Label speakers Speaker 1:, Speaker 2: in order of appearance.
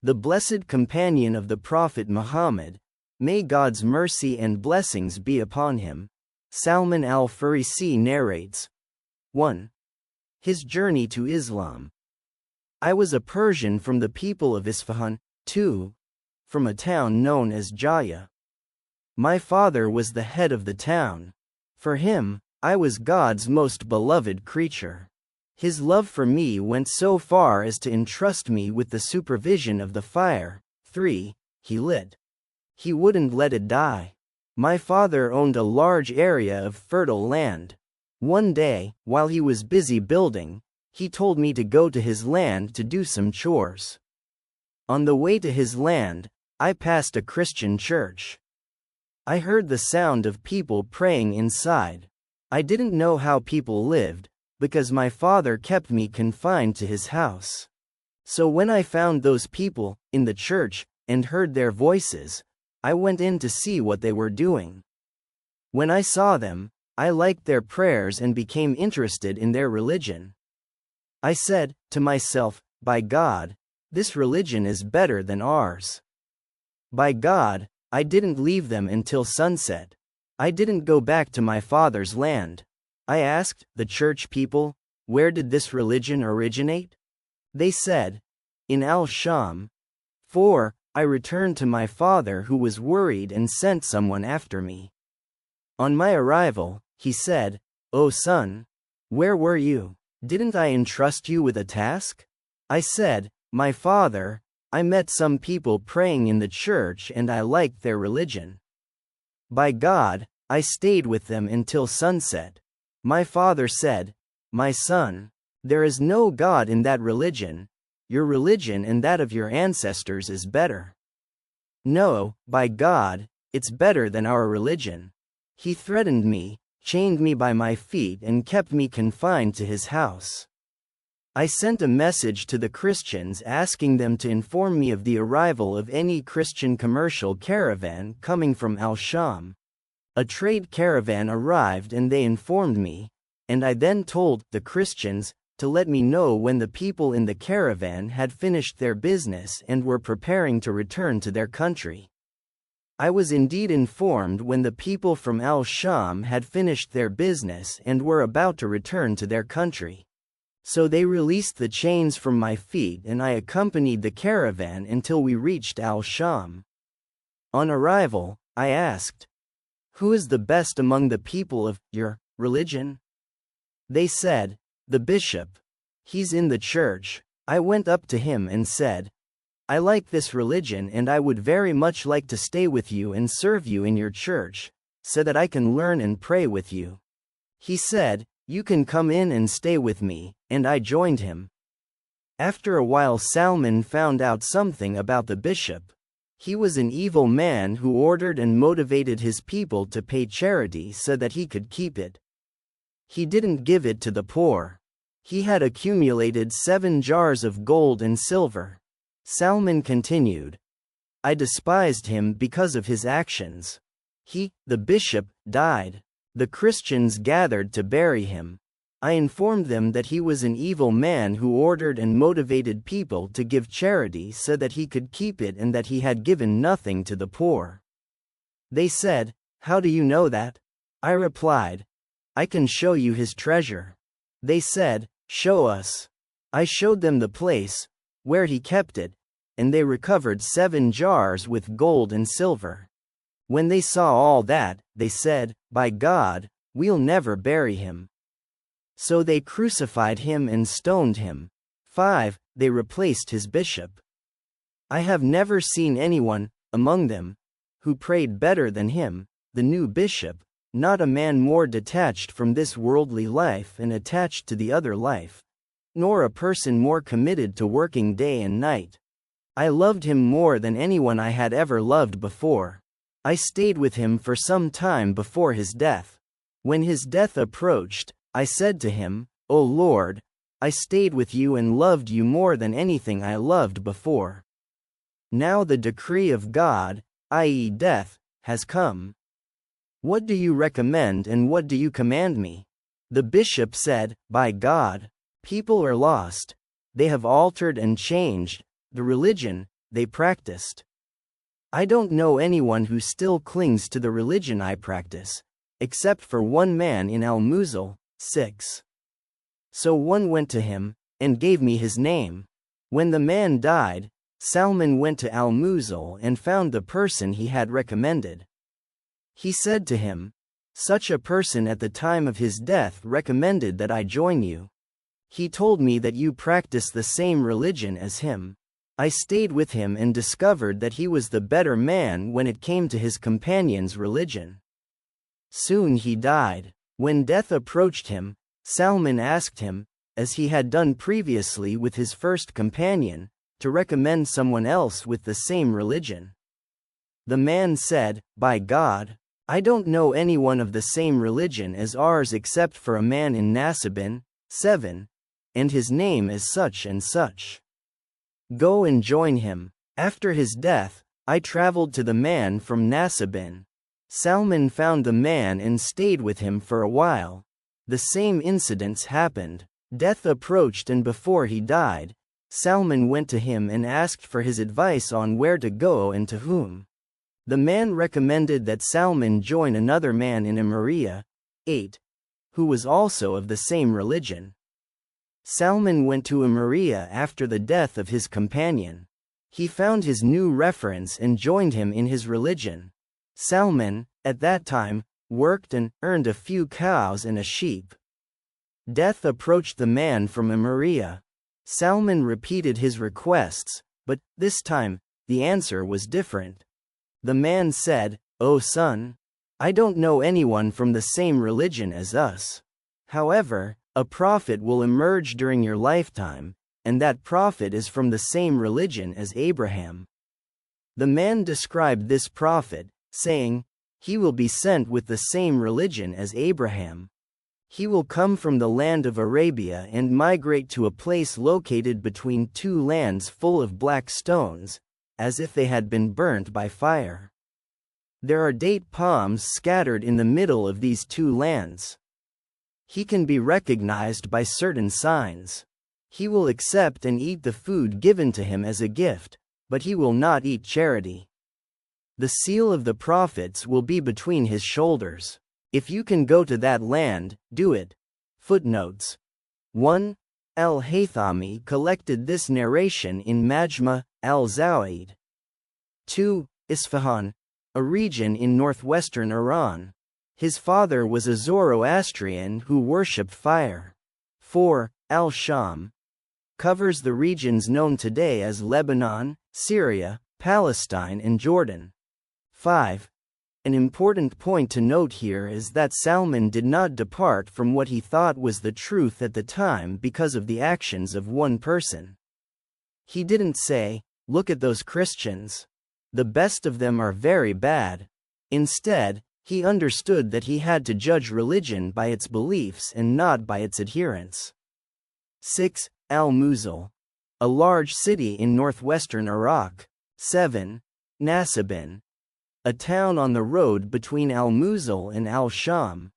Speaker 1: the blessed companion of the Prophet Muhammad, may God's mercy and blessings be upon him, Salman al-Farisi narrates. 1. His journey to Islam. I was a Persian from the people of Isfahan. 2. From a town known as Jaya. My father was the head of the town. For him, I was God's most beloved creature. His love for me went so far as to entrust me with the supervision of the fire. 3. He lit. He wouldn't let it die. My father owned a large area of fertile land. One day, while he was busy building, he told me to go to his land to do some chores. On the way to his land, I passed a Christian church. I heard the sound of people praying inside. I didn't know how people lived, because my father kept me confined to his house. So when I found those people in the church and heard their voices, I went in to see what they were doing. When I saw them, I liked their prayers and became interested in their religion. I said to myself, by God, this religion is better than ours. By God, I didn't leave them until sunset. I didn't go back to my father's land. I asked the church people, where did this religion originate? They said, in Al-Sham. 4. I returned to my father, who was worried and sent someone after me. On my arrival, he said, "O son, where were you? Didn't I entrust you with a task?" I said, "My father, I met some people praying in the church and I liked their religion. By God, I stayed with them until sunset." My father said, "My son, there is no God in that religion. Your religion and that of your ancestors is better. No, by God, it's better than our religion." He threatened me, chained me by my feet and kept me confined to his house. I sent a message to the Christians asking them to inform me of the arrival of any Christian commercial caravan coming from Al-Sham. A trade caravan arrived and they informed me, and I then told the Christians to let me know when the people in the caravan had finished their business and were preparing to return to their country. I was indeed informed when the people from Al-Sham had finished their business and were about to return to their country. So they released the chains from my feet and I accompanied the caravan until we reached Al-Sham. On arrival, I asked, "Who is the best among the people of your religion?" They said, "The bishop. He's in the church." I went up to him and said, "I like this religion and I would very much like to stay with you and serve you in your church, so that I can learn and pray with you." He said, "You can come in and stay with me," and I joined him. After a while Salman found out something about the bishop. He was an evil man who ordered and motivated his people to pay charity so that he could keep it. He didn't give it to the poor. He had accumulated 7 jars of gold and silver. Salman continued, "I despised him because of his actions. He, the bishop, died. The Christians gathered to bury him. I informed them that he was an evil man who ordered and motivated people to give charity so that he could keep it and that he had given nothing to the poor." They said, "How do you know that?" I replied, "I can show you his treasure." They said, "Show us." I showed them the place where he kept it, and they recovered 7 jars with gold and silver. When they saw all that, they said, "By God, we'll never bury him." So they crucified him and stoned him. 5. They replaced his bishop. I have never seen anyone, among them, who prayed better than him, the new bishop, not a man more detached from this worldly life and attached to the other life, nor a person more committed to working day and night. I loved him more than anyone I had ever loved before. I stayed with him for some time before his death. When his death approached, I said to him, "O Lord, I stayed with you and loved you more than anything I loved before. Now the decree of God, i.e., death, has come. What do you recommend and what do you command me?" The bishop said, "By God, people are lost. They have altered and changed the religion, they practiced. I don't know anyone who still clings to the religion I practice, except for one man in Al-Musil. 6. So one went to him, and gave me his name. When the man died, Salman went to Al-Musil and found the person he had recommended. He said to him, "Such a person at the time of his death recommended that I join you. He told me that you practice the same religion as him." I stayed with him and discovered that he was the better man when it came to his companion's religion. Soon he died. When death approached him, Salman asked him, as he had done previously with his first companion, to recommend someone else with the same religion. The man said, "By God, I don't know anyone of the same religion as ours except for a man in Nasibin, 7, and his name is such and such. Go and join him." After his death, I traveled to the man from Nasibin. Salman found the man and stayed with him for a while. The same incidents happened. Death approached, and before he died, Salman went to him and asked for his advice on where to go and to whom. The man recommended that Salman join another man in Amaria, 8, who was also of the same religion. Salman went to Amaria after the death of his companion. He found his new reference and joined him in his religion. Salman, at that time, worked and earned a few cows and a sheep. Death approached the man from Amaria. Salman repeated his requests, but, this time, the answer was different. The man said, "O son, I don't know anyone from the same religion as us. However, a prophet will emerge during your lifetime, and that prophet is from the same religion as Abraham." The man described this prophet, saying, "He will be sent with the same religion as Abraham. He will come from the land of Arabia and migrate to a place located between two lands full of black stones, as if they had been burnt by fire. There are date palms scattered in the middle of these two lands. He can be recognized by certain signs. He will accept and eat the food given to him as a gift, but he will not eat charity. The seal of the prophets will be between his shoulders. If you can go to that land, do it." Footnotes 1. Al-Haythami collected this narration in Majma al-Zawaid. 2. Isfahan, a region in northwestern Iran. His father was a Zoroastrian who worshipped fire. 4. Al-Sham covers the regions known today as Lebanon, Syria, Palestine and Jordan. 5. An important point to note here is that Salman did not depart from what he thought was the truth at the time because of the actions of one person. He didn't say, "Look at those Christians. The best of them are very bad." Instead, he understood that he had to judge religion by its beliefs and not by its adherents. 6. Al-Musil, a large city in northwestern Iraq. 7. Nasibin, a town on the road between Al-Musil and Al-Sham.